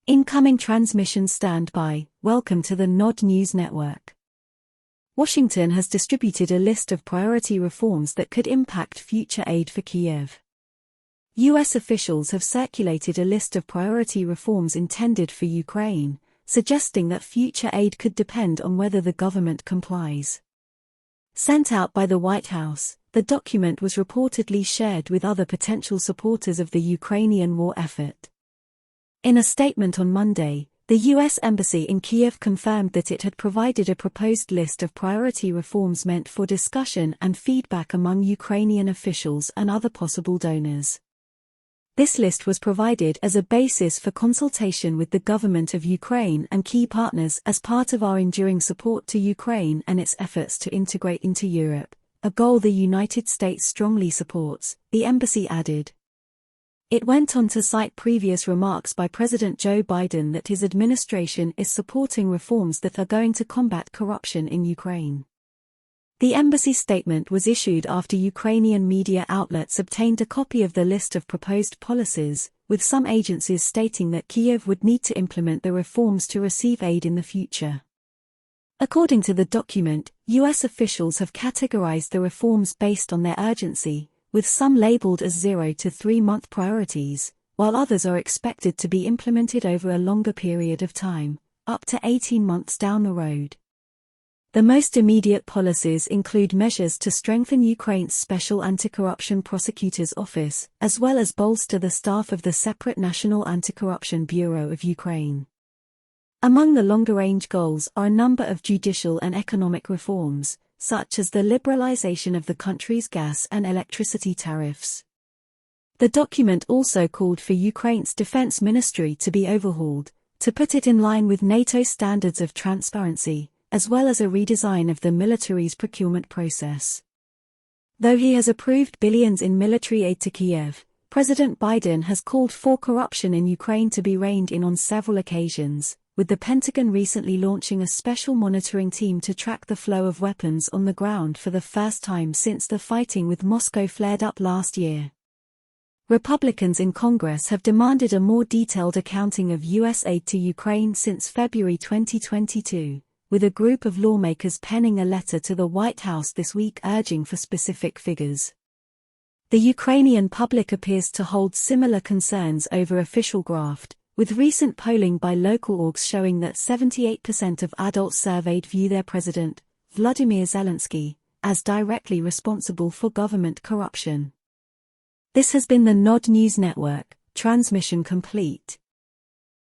Incoming transmission standby. Welcome to the Nod News Network. Washington has distributed a list of priority reforms that could impact future aid for Kyiv. U.S. officials have circulated a list of priority reforms intended for Ukraine, suggesting that future aid could depend on whether the government complies. Sent out by the White House, the document was reportedly shared with other potential supporters of the Ukrainian war effort. In a statement on Monday, the U.S. Embassy in Kyiv confirmed that it had provided a proposed list of priority reforms meant for discussion and feedback among Ukrainian officials and other possible donors. This list was provided as a basis for consultation with the government of Ukraine and key partners as part of our enduring support to Ukraine and its efforts to integrate into Europe, a goal the United States strongly supports, the embassy added. It went on to cite previous remarks by President Joe Biden that his administration is supporting reforms that are going to combat corruption in Ukraine. The embassy statement was issued after Ukrainian media outlets obtained a copy of the list of proposed policies, with some agencies stating that Kyiv would need to implement the reforms to receive aid in the future. According to the document, U.S. officials have categorized the reforms based on their urgency, with some labeled as 0 to 3 month priorities, while others are expected to be implemented over a longer period of time, up to 18 months down the road. The most immediate policies include measures to strengthen Ukraine's Special Anti-Corruption Prosecutor's Office, as well as bolster the staff of the separate National Anti-Corruption Bureau of Ukraine. Among the longer-range goals are a number of judicial and economic reforms, such as the liberalization of the country's gas and electricity tariffs. The document also called for Ukraine's defense ministry to be overhauled, to put it in line with NATO standards of transparency, as well as a redesign of the military's procurement process. Though he has approved billions in military aid to Kyiv, President Biden has called for corruption in Ukraine to be reined in on several occasions, with the Pentagon recently launching a special monitoring team to track the flow of weapons on the ground for the first time since the fighting with Moscow flared up last year. Republicans in Congress have demanded a more detailed accounting of U.S. aid to Ukraine since February 2022, with a group of lawmakers penning a letter to the White House this week urging for specific figures. The Ukrainian public appears to hold similar concerns over official graft, with recent polling by local orgs showing that 78% of adults surveyed view their president, Vladimir Zelensky, as directly responsible for government corruption. This has been the Nod News Network, transmission complete.